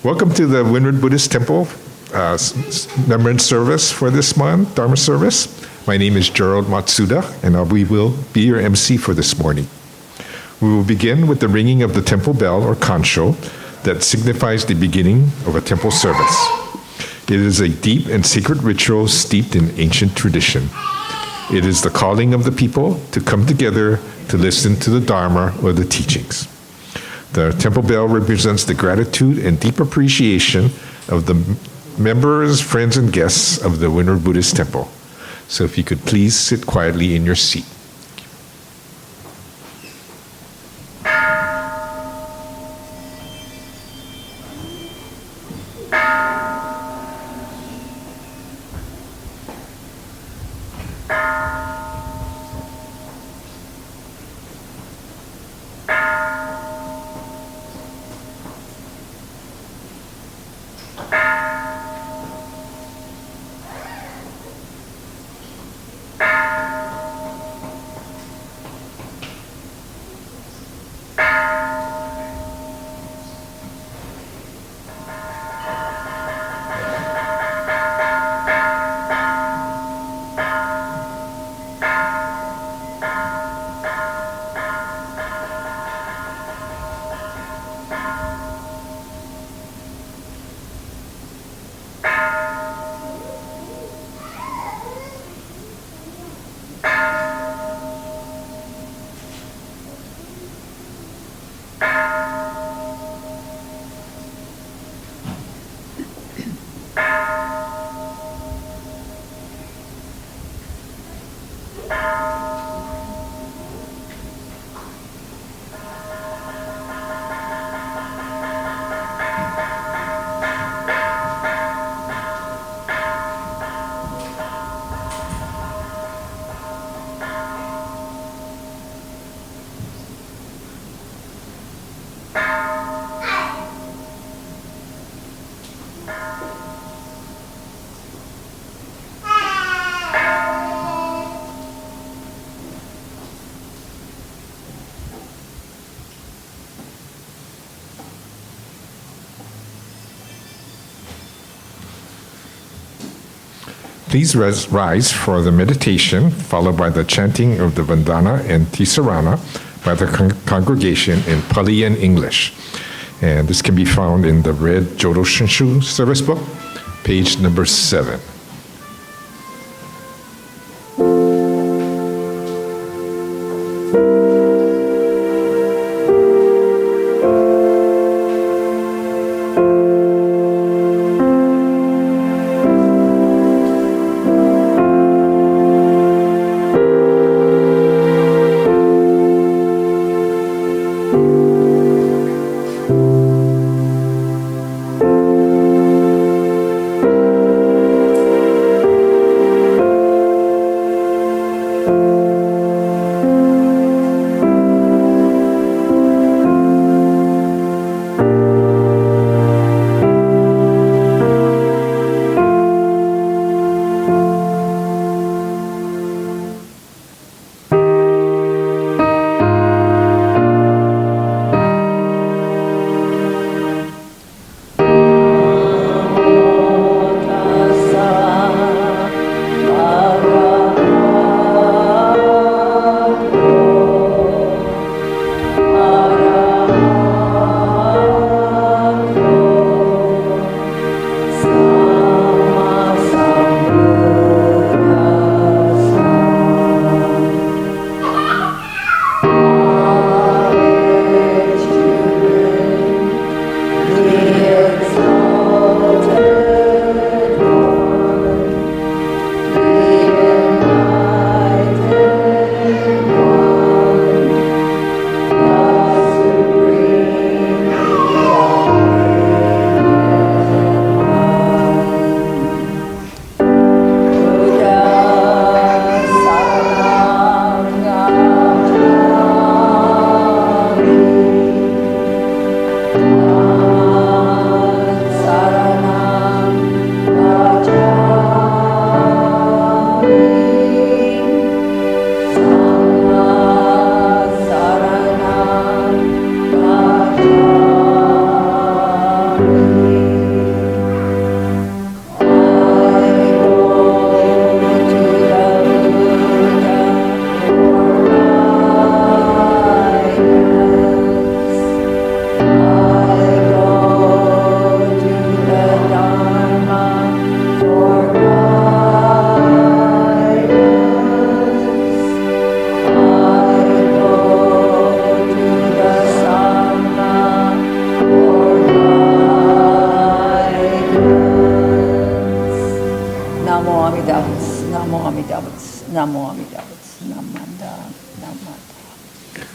Welcome to the Windward Buddhist Temple Remembrance service for this month, Dharma service. My name is Gerald Matsuda, and we will be your MC for this morning. We will begin with the ringing of the temple bell, or kansho, that signifies the beginning of a temple service. It is a deep and sacred ritual steeped in ancient tradition. It is the calling of the people to come together to listen to the Dharma or the teachings. The temple bell represents the gratitude and deep appreciation of the members, friends, and guests of the Windward Buddhist Temple. So if you could please sit quietly in your seat. Please rise for the meditation, followed by the chanting of the Vandana and Ti-Sarana by the congregation in Pali and English. And this can be found in the red Jodo Shinshu service book, page number 7.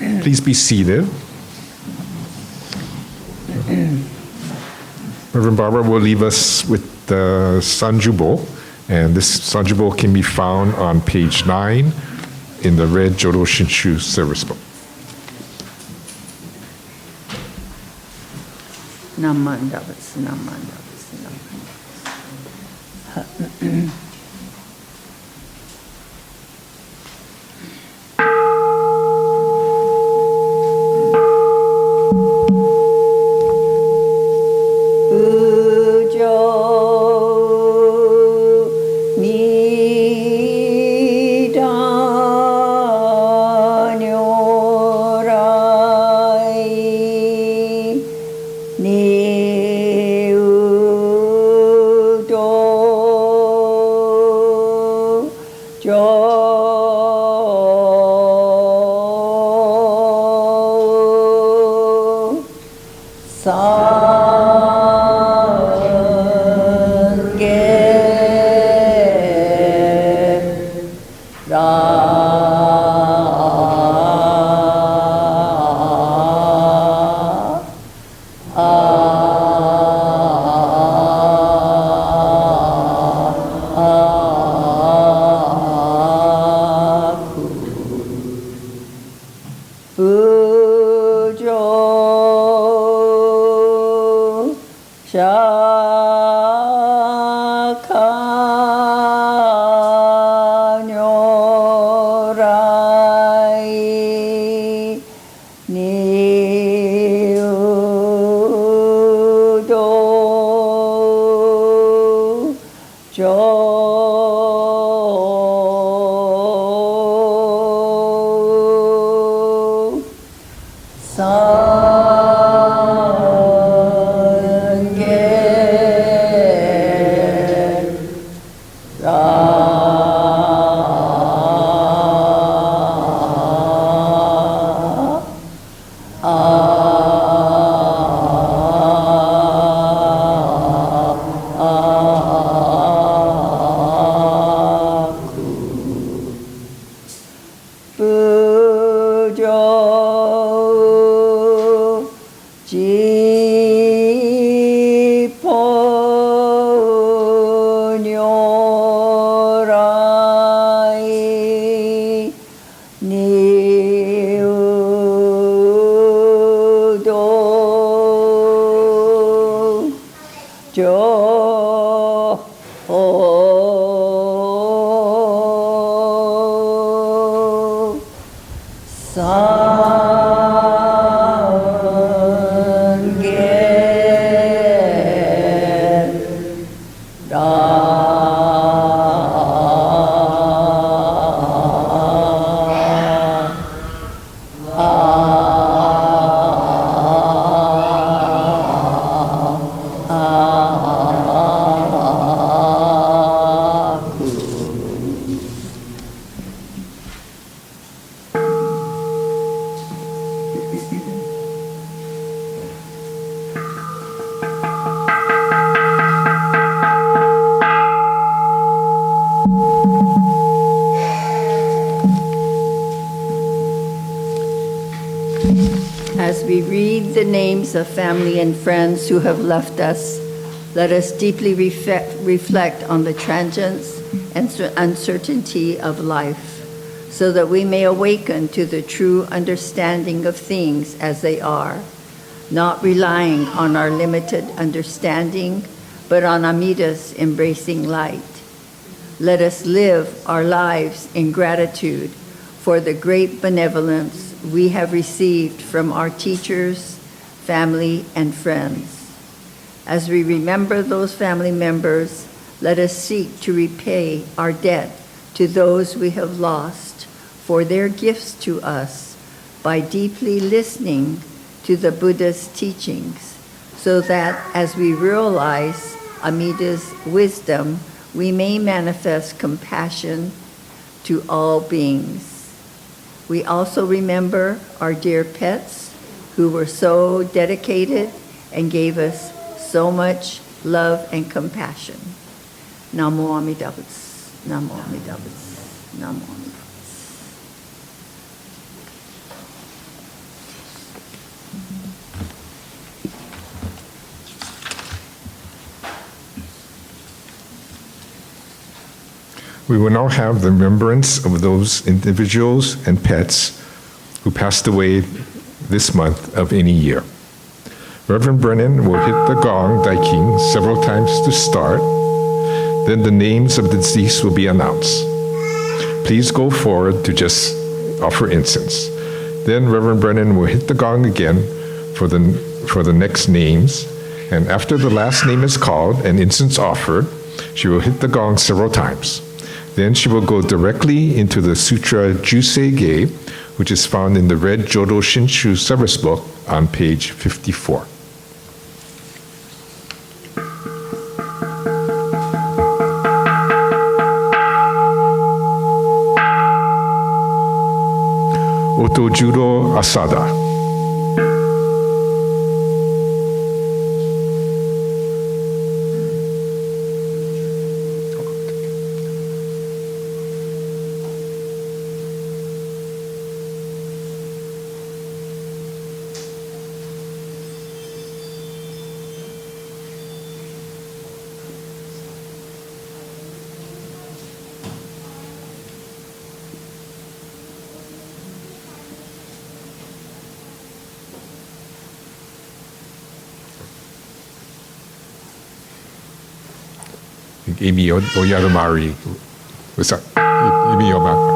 Please be seated. Reverend Barbara will leave us with the Sanjubo, and this Sanjubo can be found on page 9 in the red Jodo Shinshu service book. Namandavas. As we read the names of family and friends who have left us, let us deeply reflect on the transience and uncertainty of life, so that we may awaken to the true understanding of things as they are, not relying on our limited understanding, but on Amida's embracing light. Let us live our lives in gratitude for the great benevolence we have received from our teachers, family, and friends. As we remember those family members, let us seek to repay our debt to those we have lost for their gifts to us by deeply listening to the Buddha's teachings, so that as we realize Amida's wisdom, we may manifest compassion to all beings. We also remember our dear pets who were so dedicated and gave us so much love and compassion. Namo Amida Butsu, Namo Amida Butsu, Namo Amida Butsu. We will now have the remembrance of those individuals and pets who passed away this month of any year. Reverend Brennan will hit the gong Daiking several times to start. Then the names of the deceased will be announced. Please go forward to just offer incense. Then Reverend Brennan will hit the gong again for the next names. And after the last name is called and incense offered, she will hit the gong several times. Then she will go directly into the Sutra Juseige, which is found in the red Jodo Shinshu Service Book on page 54. Otojudo Asada. Amy Oyaramari. What's that? Amy Oyaramari.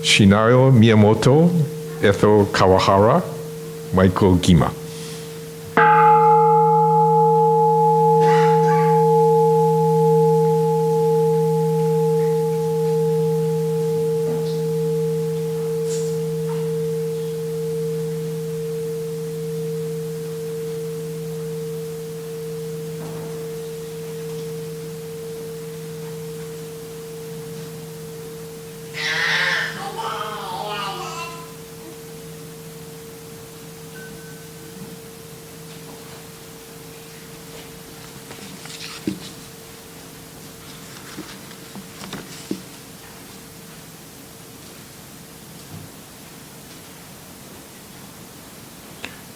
Shinayo Miyamoto, Ethel Kawahara, Michael Gima.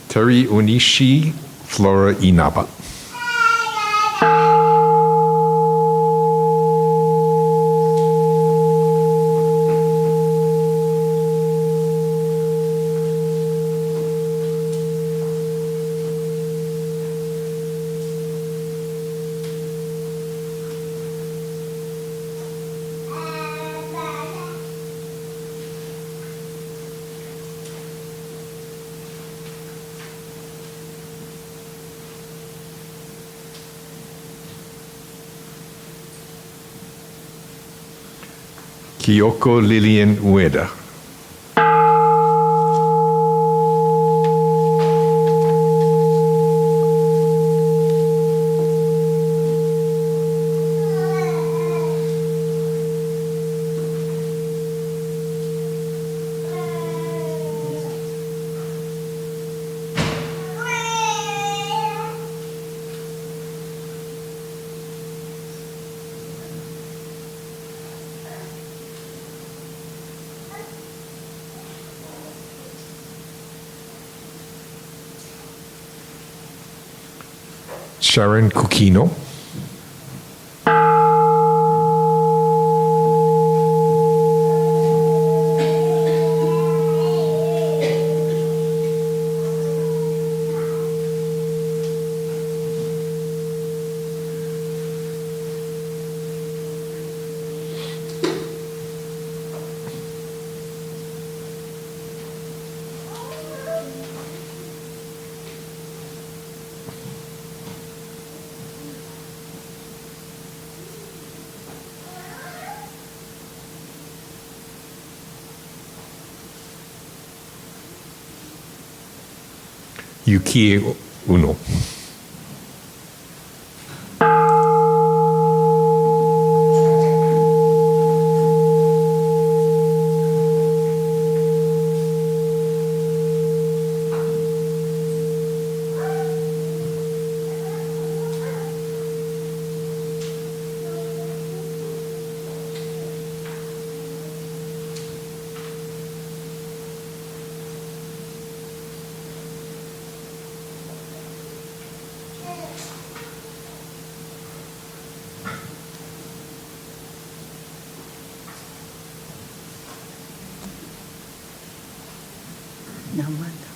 Terry Onishi, Flora Inaba. Kyoko Lillian Ueda. Sharon Kukino. Yukie Uno. Namana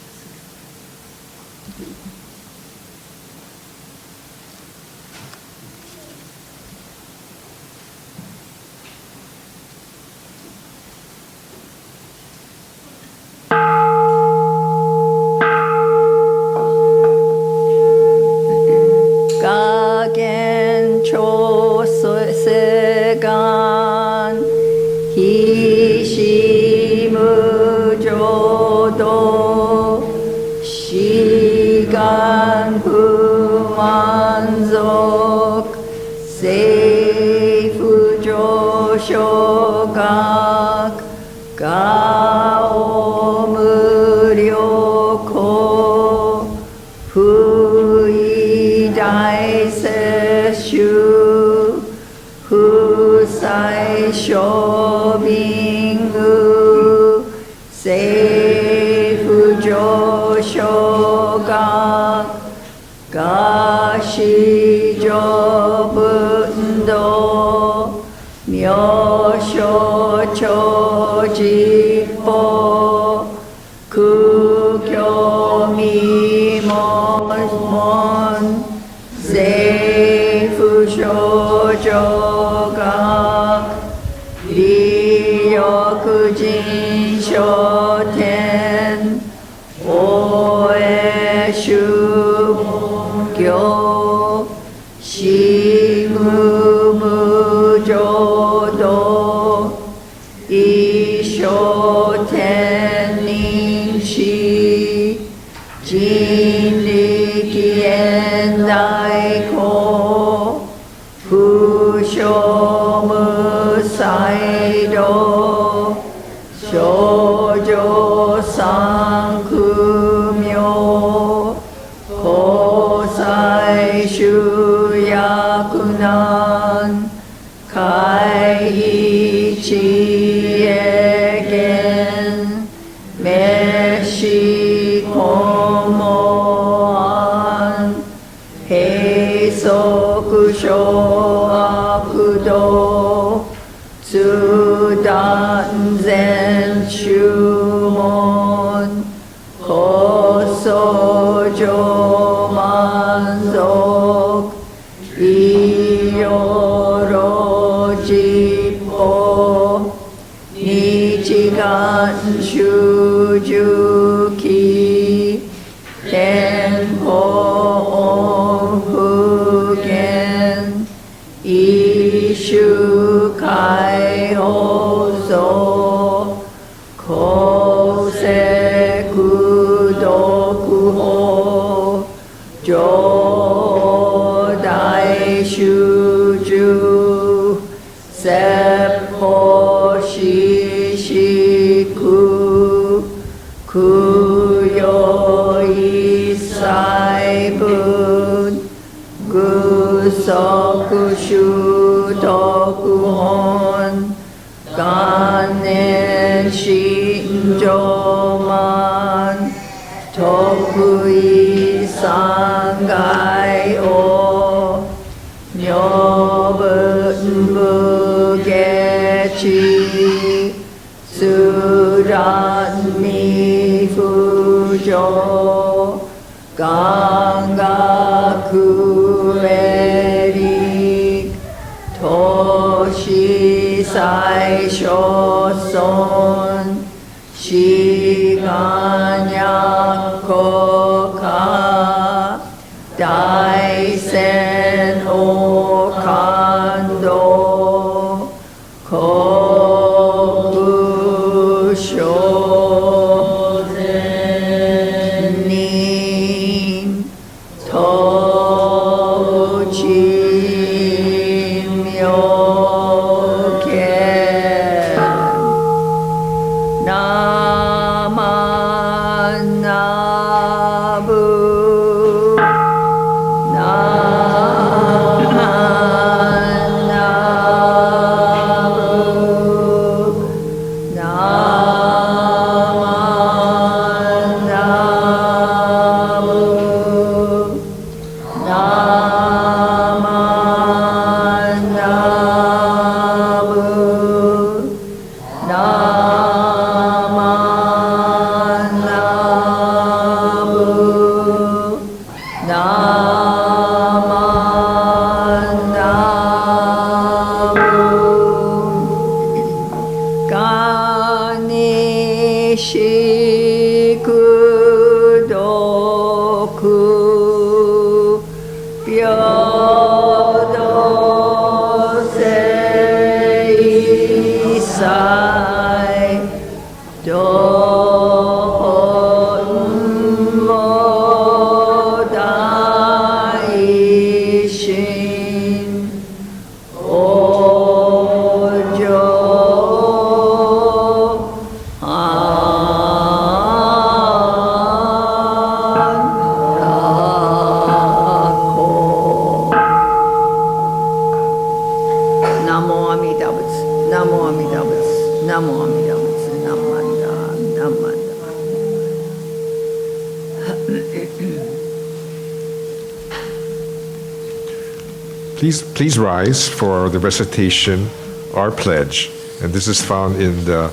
Please rise for the recitation, our pledge. And this is found in the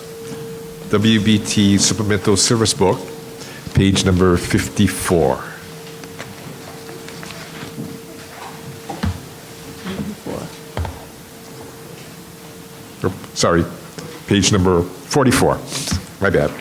WBT Supplemental Service Book, page number 54. Sorry, page number 44. My bad.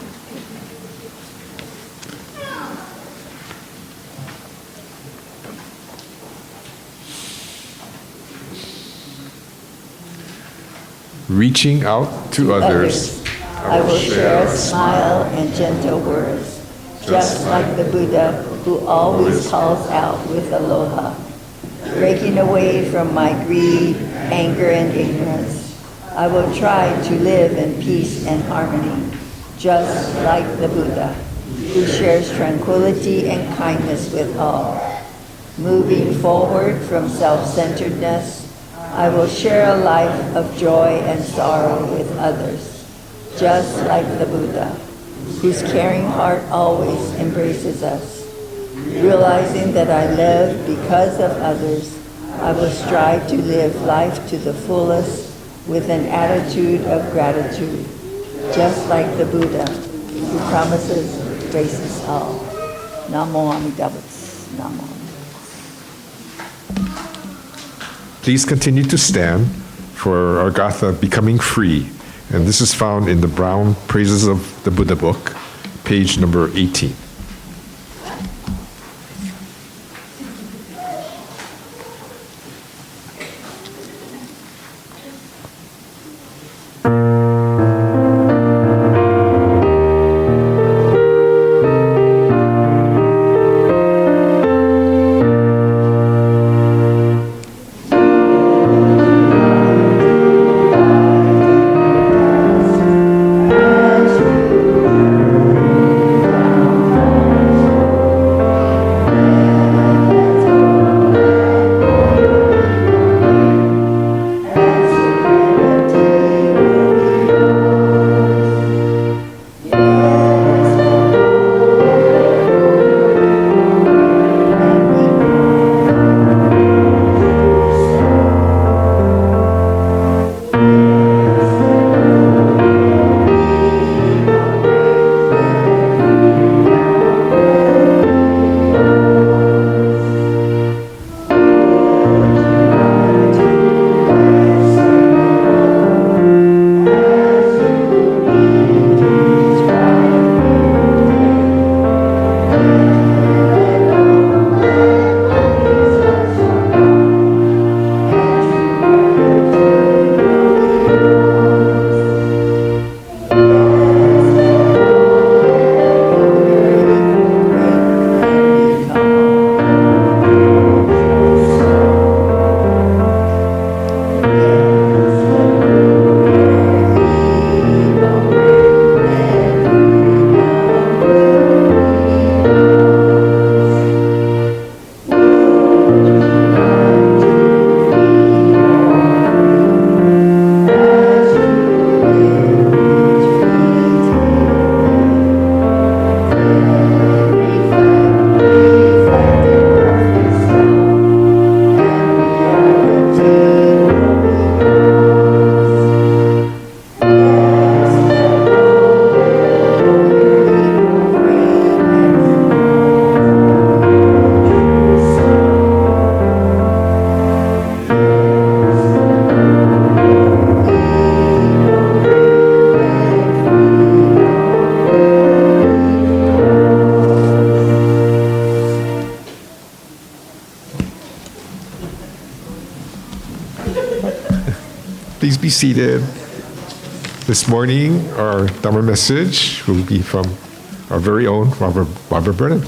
Reaching out to others, I will share a smile and gentle words, just like the Buddha who always calls out with aloha. Breaking away from my greed, anger, and ignorance, I will try to live in peace and harmony, just like the Buddha who shares tranquility and kindness with all. Moving forward from self-centeredness, I will share a life of joy and sorrow with others, just like the Buddha, whose caring heart always embraces us. Realizing that I live because of others, I will strive to live life to the fullest with an attitude of gratitude, just like the Buddha, who promises graces all. Namo Amida Butsu. Namo. Please continue to stand for our Gatha, Becoming Free. And this is found in the Brown Praises of the Buddha book, page number 18. Please be seated. This morning, our Dharma message will be from our very own Robert Brennan.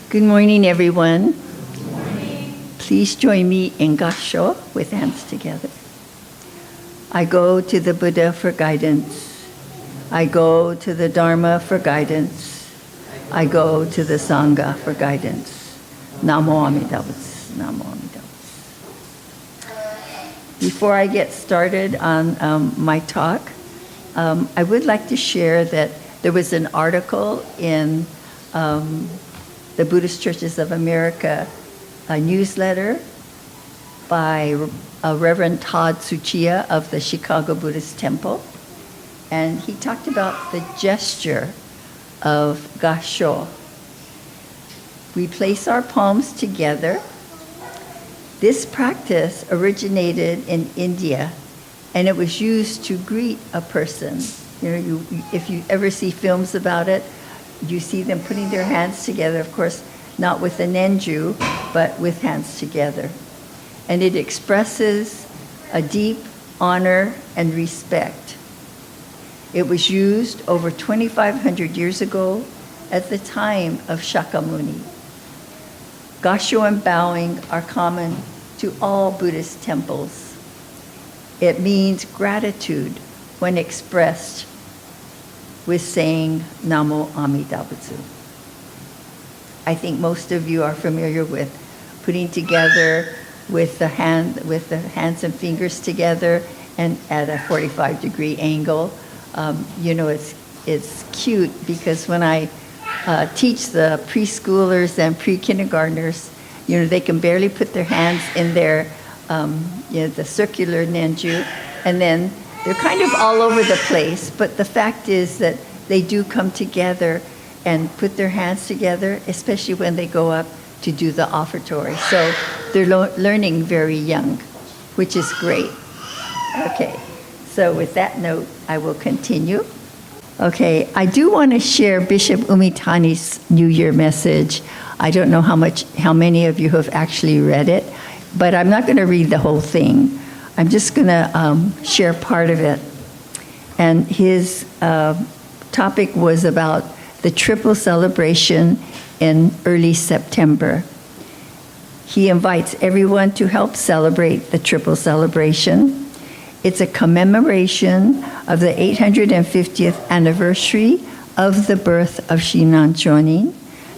Good morning, everyone. Good morning. Please join me in kansho with hands together. I go to the Buddha for guidance. I go to the Dharma for guidance. I go to the Sangha for guidance. Namo Amida Butsu. Namo Amida Butsu. Before I get started on my talk, I would like to share that there was an article in the Buddhist Churches of America, a newsletter by Reverend Todd Tsuchiya of the Chicago Buddhist Temple. And he talked about the gesture of kansho. We place our palms together. This practice originated in India, and it was used to greet a person. You know, if you ever see films about it, you see them putting their hands together, of course, not with a nenju, but with hands together. And it expresses a deep honor and respect. It was used over 2,500 years ago at the time of Shakyamuni. Kansho and bowing are common to all Buddhist temples. It means gratitude when expressed with saying Namo Amida Butsu. I think most of you are familiar with putting together with the hands and fingers together and at a 45-degree angle. You know, it's cute because when I teach the preschoolers and pre-kindergartners, you know, they can barely put their hands in their, the circular nenju, and then they're kind of all over the place, but the fact is that they do come together and put their hands together, especially when they go up to do the offertory. So they're learning very young, which is great. Okay, so with that note, I will continue. Okay, I do want to share Bishop Umitani's New Year message. I don't know how many of you have actually read it, but I'm not going to read the whole thing. I'm just going to share part of it. And his topic was about the triple celebration in early September. He invites everyone to help celebrate the triple celebration. It's a commemoration of the 850th anniversary of the birth of Shinran Chonin,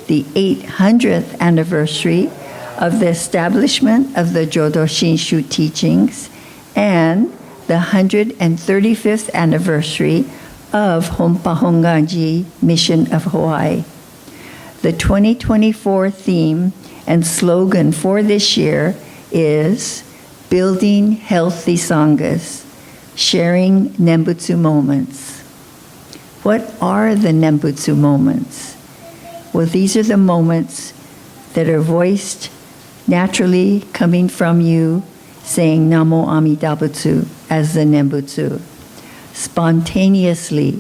the 800th anniversary of the establishment of the Jodo Shinshu teachings, and the 135th anniversary of Hompa Honganji Mission of Hawaii. The 2024 theme and slogan for this year is Building Healthy Sanghas, Sharing Nembutsu Moments. What are the Nembutsu moments? Well, these are the moments that are voiced naturally coming from you, saying Namo Amida Butsu as the Nembutsu. Spontaneously,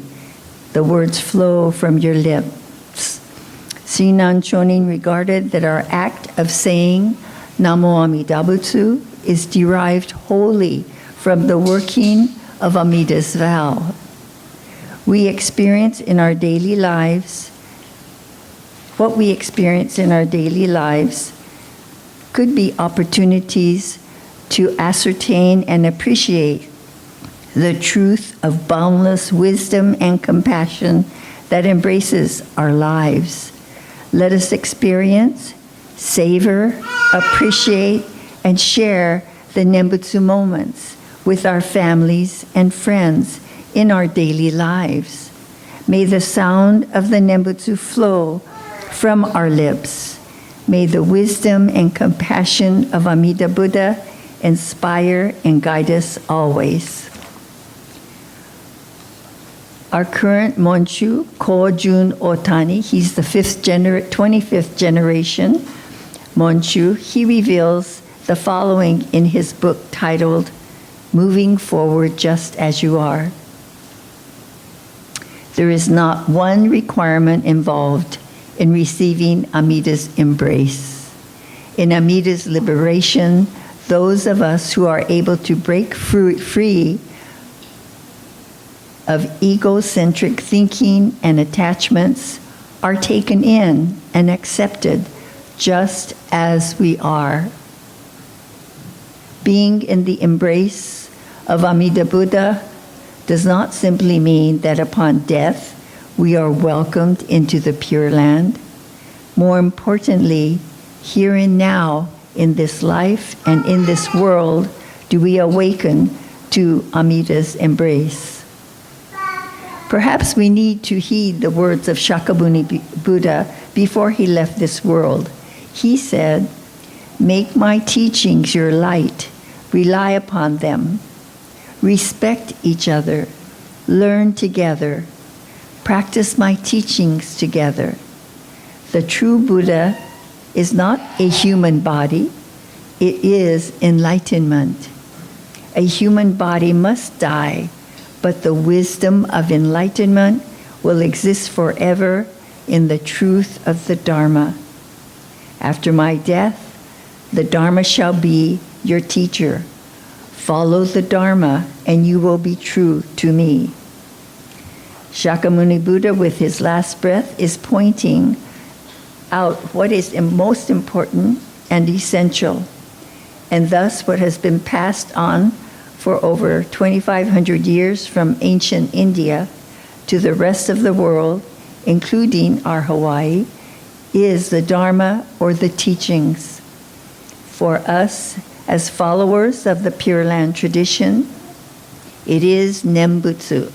the words flow from your lips. Shinran Chonin regarded that our act of saying Namo Amida Butsu is derived wholly from the working of Amida's vow. We experience in our daily lives, what we experience in our daily lives could be opportunities to ascertain and appreciate the truth of boundless wisdom and compassion that embraces our lives. Let us experience, savor, appreciate, and share the Nembutsu moments with our families and friends in our daily lives. May the sound of the Nembutsu flow from our lips. May the wisdom and compassion of Amida Buddha inspire, and guide us always. Our current Monshu, Kojun Otani, he's the 25th generation Monshu. He reveals the following in his book titled, Moving Forward Just As You Are. There is not one requirement involved in receiving Amida's embrace. In Amida's liberation, those of us who are able to break free of egocentric thinking and attachments are taken in and accepted just as we are. Being in the embrace of Amida Buddha does not simply mean that upon death we are welcomed into the Pure Land. More importantly, here and now, in this life and in this world, do we awaken to Amida's embrace. Perhaps we need to heed the words of Shakyamuni Buddha before he left this world. He said, "Make my teachings your light, rely upon them, respect each other, learn together, practice my teachings together." The true Buddha is not a human body, it is enlightenment. A human body must die, but the wisdom of enlightenment will exist forever in the truth of the Dharma. After my death, the Dharma shall be your teacher. Follow the Dharma, and you will be true to me. Shakyamuni Buddha, with his last breath, is pointing out what is most important and essential, and thus what has been passed on for over 2,500 years from ancient India to the rest of the world, including our Hawaii, is the Dharma or the teachings. For us, as followers of the Pure Land tradition, it is Nembutsu.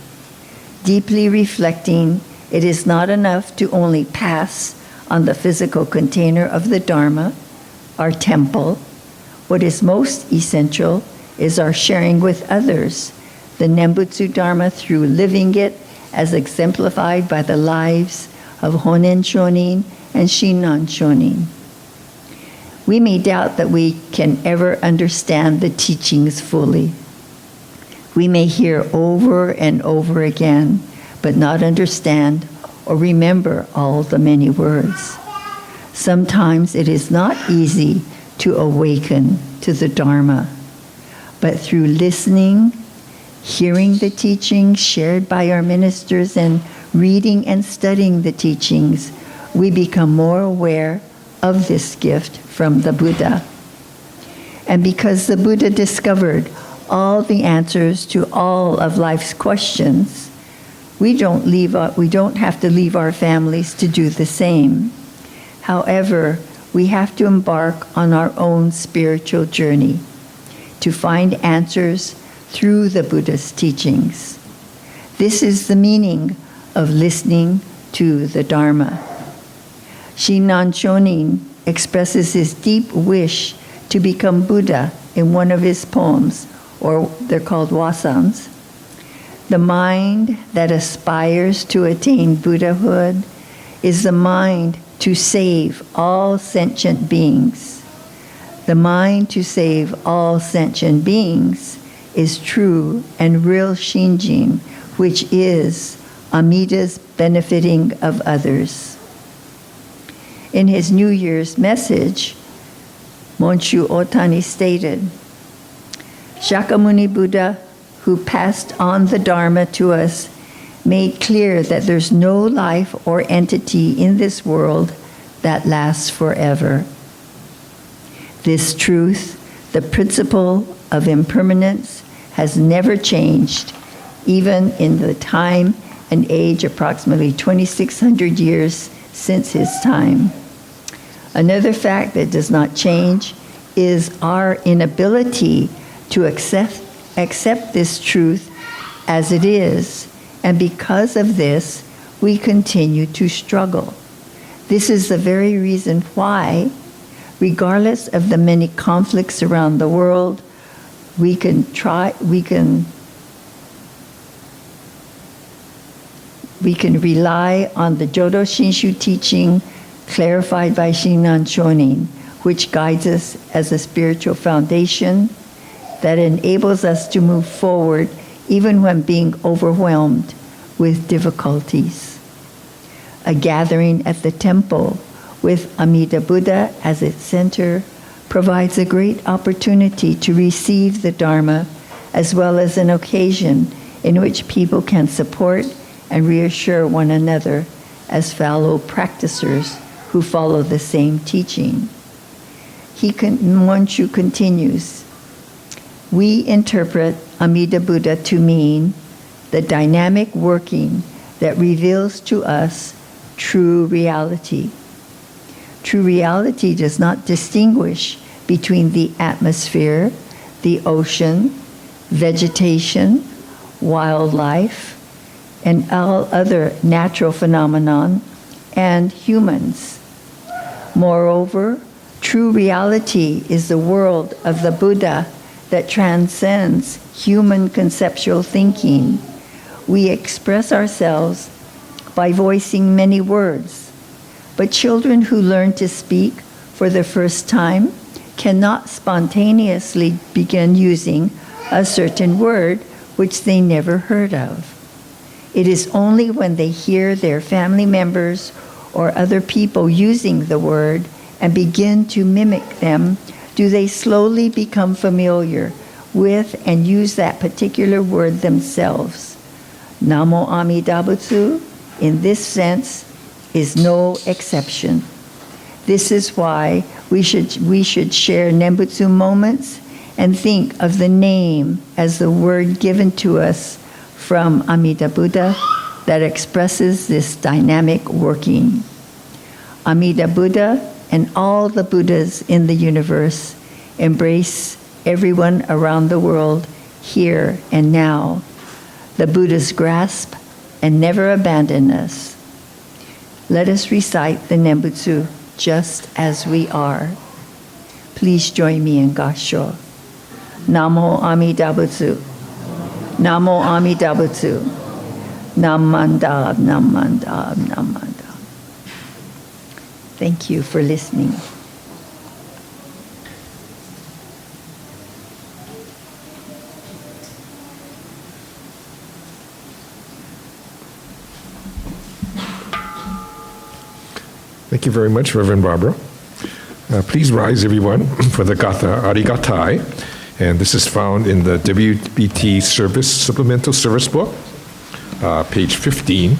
Deeply reflecting, it is not enough to only pass on the physical container of the Dharma, our temple. What is most essential is our sharing with others the Nembutsu Dharma through living it as exemplified by the lives of Honen Shonin and Shinran Shonin. We may doubt that we can ever understand the teachings fully. We may hear over and over again, but not understand or remember all the many words. Sometimes it is not easy to awaken to the Dharma, but through listening, hearing the teachings shared by our ministers, and reading and studying the teachings, we become more aware of this gift from the Buddha. And because the Buddha discovered all the answers to all of life's questions, we don't have to leave our families to do the same. However, we have to embark on our own spiritual journey to find answers through the Buddha's teachings. This is the meaning of listening to the Dharma. Shinran Shonin expresses his deep wish to become Buddha in one of his poems, or they're called wasans. The mind that aspires to attain Buddhahood is the mind to save all sentient beings. The mind to save all sentient beings is true and real Shinjin, which is Amida's benefiting of others. In his New Year's message, Monshu Otani stated, Shakyamuni Buddha, who passed on the Dharma to us, made clear that there's no life or entity in this world that lasts forever. This truth, the principle of impermanence, has never changed, even in the time and age approximately 2,600 years since his time. Another fact that does not change is our inability to accept this truth as it is, and because of this, we continue to struggle. This is the very reason why, regardless of the many conflicts around the world, we can rely on the Jodo Shinshu teaching clarified by Shinran Shonin, which guides us as a spiritual foundation that enables us to move forward even when being overwhelmed with difficulties. A gathering at the temple with Amida Buddha as its center provides a great opportunity to receive the Dharma, as well as an occasion in which people can support and reassure one another as fellow practitioners who follow the same teaching. Nembutsu continues, we interpret Amida Buddha to mean the dynamic working that reveals to us true reality. True reality does not distinguish between the atmosphere, the ocean, vegetation, wildlife, and all other natural phenomenon, and humans. Moreover, true reality is the world of the Buddha that transcends human conceptual thinking. We express ourselves by voicing many words, but children who learn to speak for the first time cannot spontaneously begin using a certain word which they never heard of. It is only when they hear their family members or other people using the word and begin to mimic them do they slowly become familiar with and use that particular word themselves. Namo Amida Butsu, in this sense, is no exception. This is why we should share Nembutsu moments and think of the name as the word given to us from Amida Buddha that expresses this dynamic working. Amida Buddha and all the Buddhas in the universe embrace everyone around the world here and now. The Buddhas grasp and never abandon us. Let us recite the Nembutsu just as we are. Please join me in kansho. Namo Amida Butsu. Namo Amida Butsu. Namandab, namandab, namandab. Thank you for listening. Thank you very much, Reverend Barbara. Please rise, everyone, for the Gatha Arigatai. And this is found in the WBT Service Supplemental Service Book, page 15.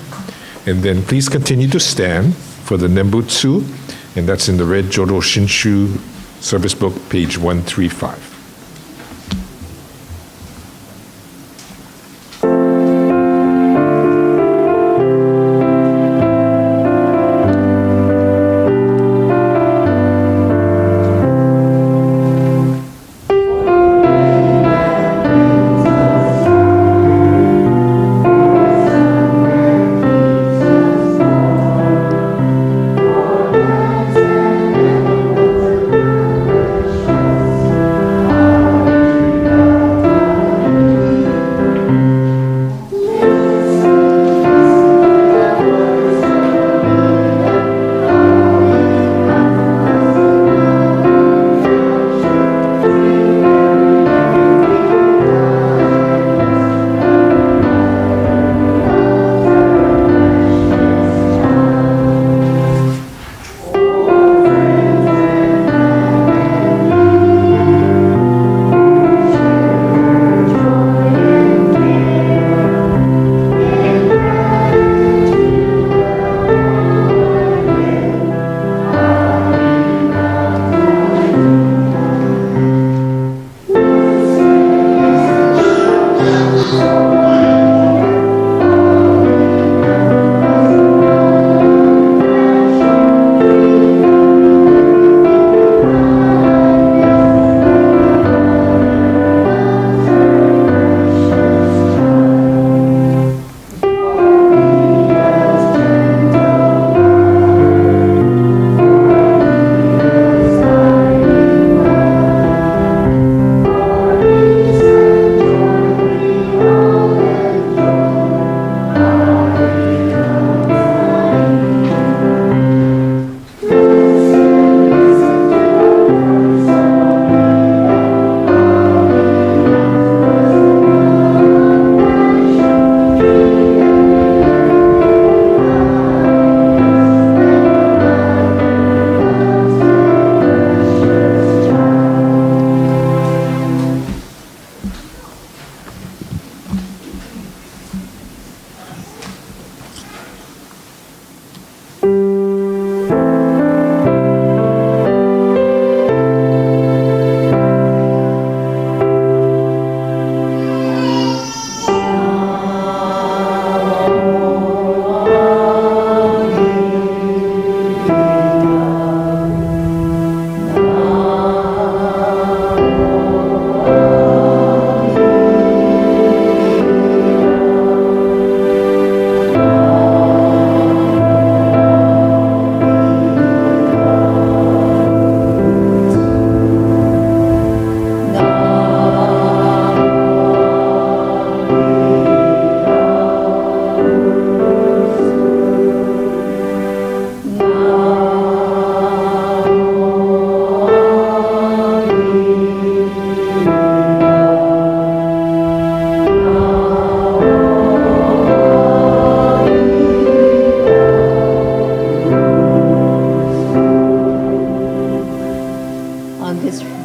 And then please continue to stand for the Nembutsu, and that's in the red Jodo Shinshu Service Book, page 135.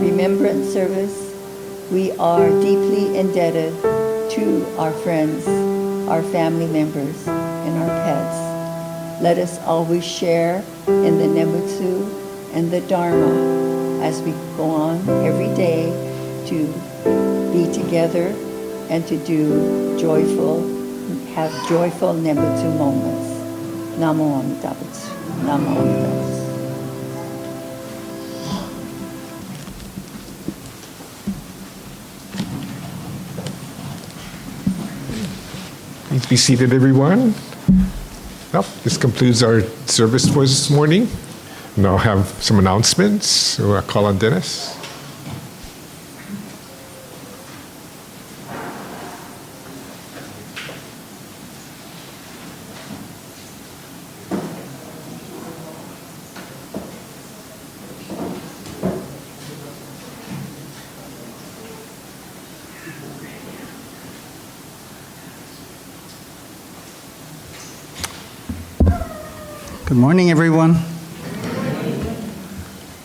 Remembrance service, we are deeply indebted to our friends, our family members, and our pets. Let us always share in the Nembutsu and the Dharma as we go on every day to be together and to have joyful Nembutsu moments. Namo Amida Butsu. Namo Amida Butsu. Please be seated, everyone. Well, this concludes our service for this morning. And I'll have some announcements. So I'll call on Dennis. Good morning, everyone.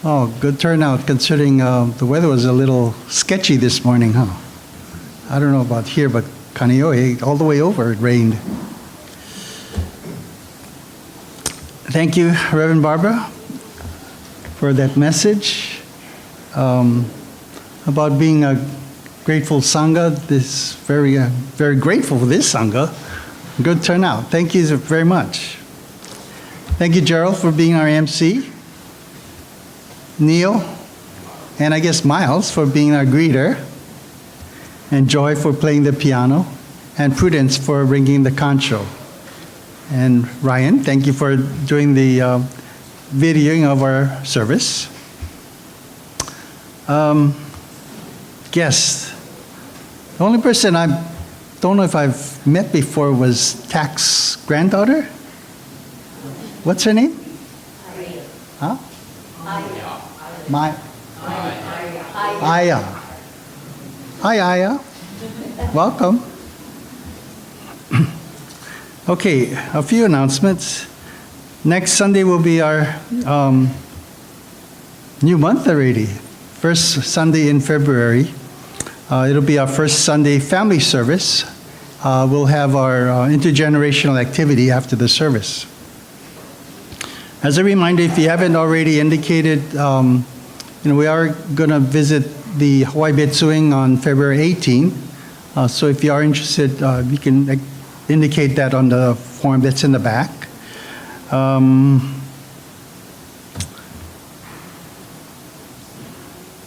Oh, good turnout considering the weather was a little sketchy this morning, huh? I don't know about here, but Kaneohe, all the way over, it rained. Thank you, Reverend Barbara, for that message about being a grateful Sangha. Very grateful for this Sangha. Good turnout. Thank you very much. Thank you, Gerald, for being our MC. Neil, and I guess Miles for being our greeter. And Joy for playing the piano. And Prudence for bringing the kansho. And Ryan, thank you for doing the videoing of our service. Guest. The only person I don't know if I've met before was Tak's granddaughter. What's her name? Huh? Aya. Hi, Aya. Welcome. Okay, a few announcements. Next Sunday will be our new month already. First Sunday in February. It'll be our first Sunday family service. We'll have our intergenerational activity after the service. As a reminder, if you haven't already indicated, we are going to visit the Hawaii Betsuing on February 18th. So if you are interested, you can indicate that on the form that's in the back.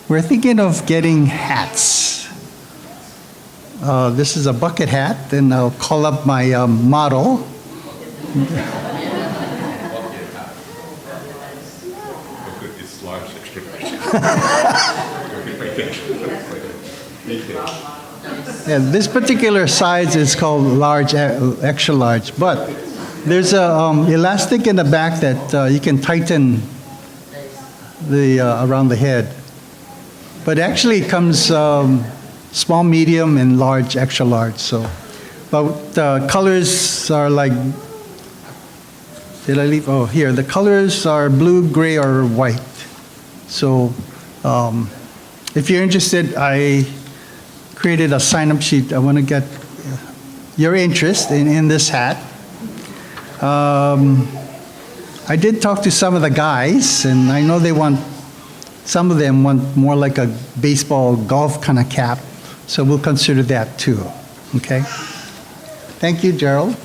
We're thinking of getting hats. This is a bucket hat, and I'll call up my model. It's large, extra large. Yeah, this particular size is called large, extra large, but there's a elastic in the back that you can tighten the around the head. But actually it comes small, medium, and large, extra large. So, but the colors are like. Did I leave? Oh, here. The colors are blue, gray, or white. So, if you're interested, I created a sign-up sheet. I want to get your interest in this hat. I did talk to some of the guys, and I know some of them want more like a baseball, golf kind of cap. So we'll consider that too. Okay? Thank you, Gerald.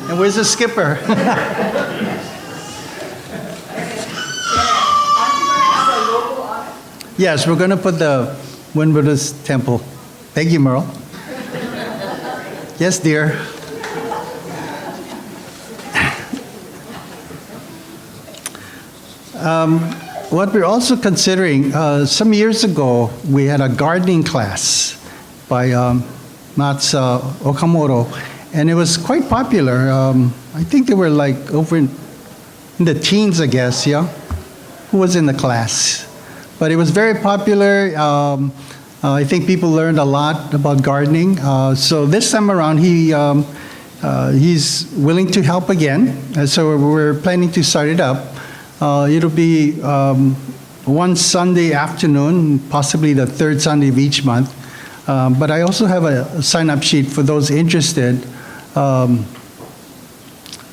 And where's the skipper? Yes, we're going to put the Windward Buddhist Temple. Thank you, Merle. Yes, dear. What we're also considering, some years ago, we had a gardening class by Mats Okamoto, and it was quite popular. I think they were like over in the teens, I guess, yeah? Who was in the class? But it was very popular. I think people learned a lot about gardening. So this time around, he's willing to help again. So we're planning to start it up. It'll be one Sunday afternoon, possibly the third Sunday of each month. But I also have a sign-up sheet for those interested.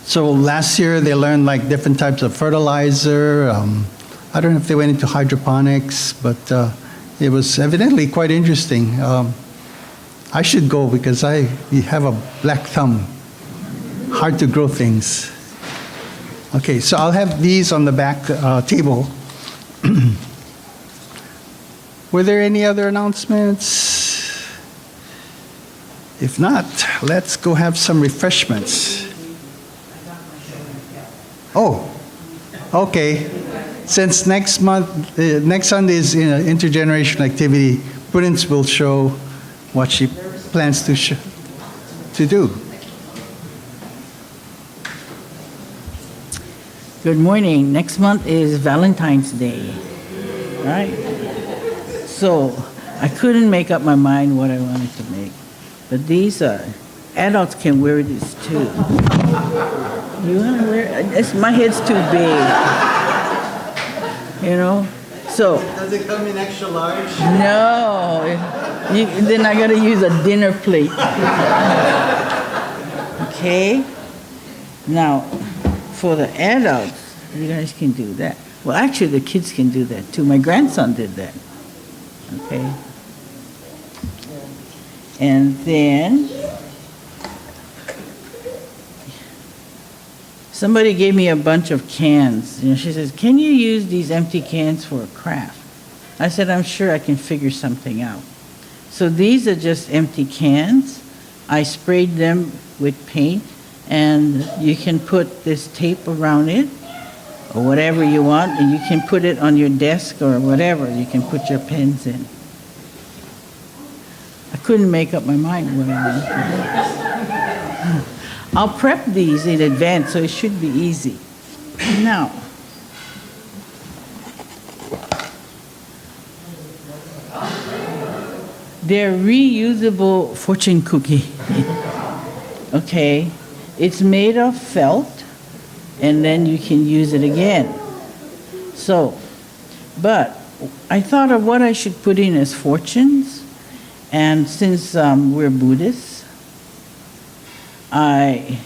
So last year they learned like different types of fertilizer. I don't know if they went into hydroponics, but it was evidently quite interesting. I should go because I have a black thumb. Hard to grow things. Okay, so I'll have these on the back table. Were there any other announcements? If not, let's go have some refreshments. Oh, okay. Since next Sunday is intergenerational activity, Prudence will show what she plans to do. Good morning. Next month is Valentine's Day, right? So I couldn't make up my mind what I wanted to make. But these adults can wear this too. You want to wear it? My head's too big. You know? So. Does it come in extra large? No. Then I got to use a dinner plate. Okay? Now, for the adults, you guys can do that. Well, actually, the kids can do that too. My grandson did that. Okay? And then, somebody gave me a bunch of cans. You know, she says, "Can you use these empty cans for a craft?" I said, "I'm sure I can figure something out." So these are just empty cans. I sprayed them with paint, and you can put this tape around it, or whatever you want, and you can put it on your desk or whatever. You can put your pens in. I couldn't make up my mind what I wanted to do. I'll prep these in advance, so it should be easy. Now, they're reusable fortune cookie. Okay, it's made of felt, and then you can use it again. So, but I thought of what I should put in as fortunes, and since we're Buddhists, I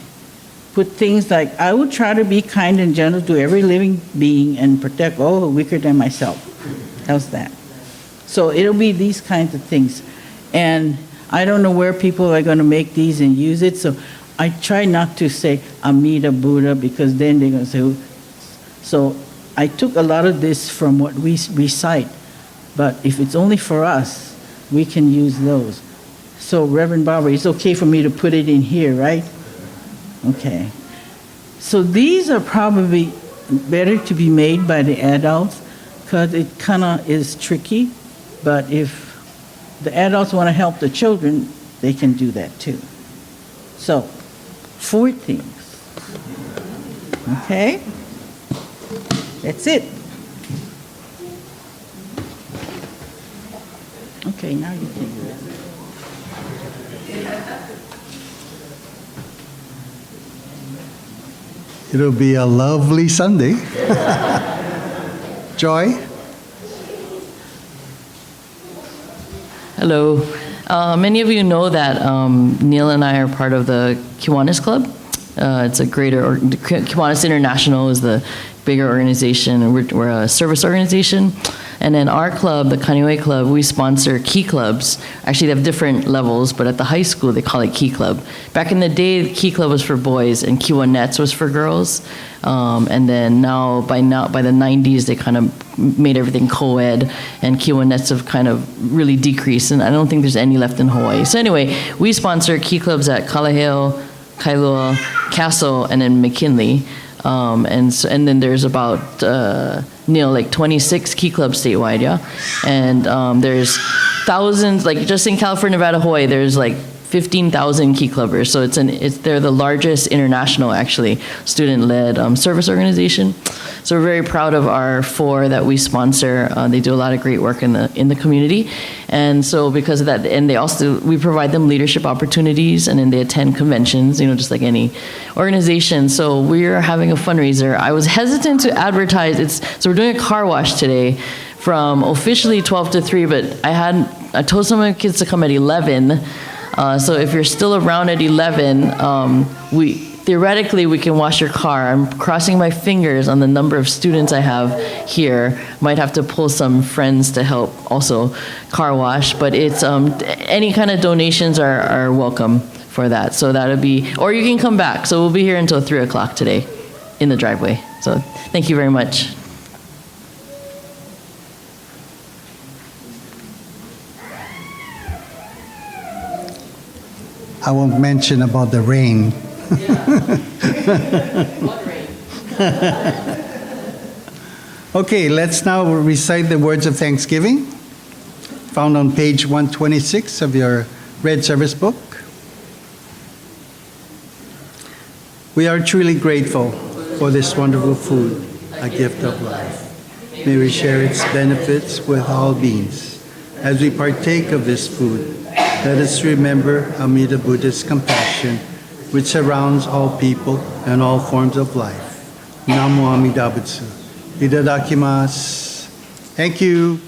put things like, I would try to be kind and gentle to every living being and protect all the weaker than myself. How's that? So it'll be these kinds of things. And I don't know where people are going to make these and use it, so I try not to say Amida Buddha, because then they're going to say, "Oh." So I took a lot of this from what we recite, but if it's only for us, we can use those. So Reverend Barbara, it's okay for me to put it in here, right? Okay. So these are probably better to be made by the adults, because it kind of is tricky, but if the adults want to help the children, they can do that too. So, 4 things. Okay? That's it. Okay, now you can do it. It'll be a lovely Sunday. Joy? Hello. Many of you know that Neil and I are part of the Kiwanis Club. It's a greater, Kiwanis International is the bigger organization, and we're a service organization. And then our club, the Kailua Club, we sponsor Key Clubs. Actually, they have different levels, but at the high school, they call it Key Club. Back in the day, Key Club was for boys, and Kiwanets was for girls. And then by the 90s, they kind of made everything co-ed, and Kiwanets have kind of really decreased, and I don't think there's any left in Hawaii. So anyway, we sponsor Key Clubs at Kalaheo, Kailua, Castle, and then McKinley. And then there's about like 26 Key Clubs statewide, yeah. And there's thousands, like just in California, Nevada, Hawaii, there's like 15,000 Key Clubbers. So they're the largest international, actually, student-led service organization. So we're very proud of our 4 that we sponsor. They do a lot of great work in the community. And so because of that, and we provide them leadership opportunities, and then they attend conventions, just like any organization. So we're having a fundraiser. I was hesitant to advertise. So we're doing a car wash today from officially 12 to 3, but I told some of the kids to come at 11. So if you're still around at 11, theoretically we can wash your car. I'm crossing my fingers on the number of students I have here. Might have to pull some friends to help also car wash, but it's any kind of donations are welcome for that. So that'll be, or you can come back. So we'll be here until 3 o'clock today in the driveway. So thank you very much. I won't mention about the rain. Okay, let's now recite the words of thanksgiving found on page 126 of your red service book. We are truly grateful for this wonderful food, a gift of life. May we share its benefits with all beings. As we partake of this food, let us remember Amida Buddha's compassion, which surrounds all people and all forms of life. Namo Amida Butsu. Itadakimasu. Thank you.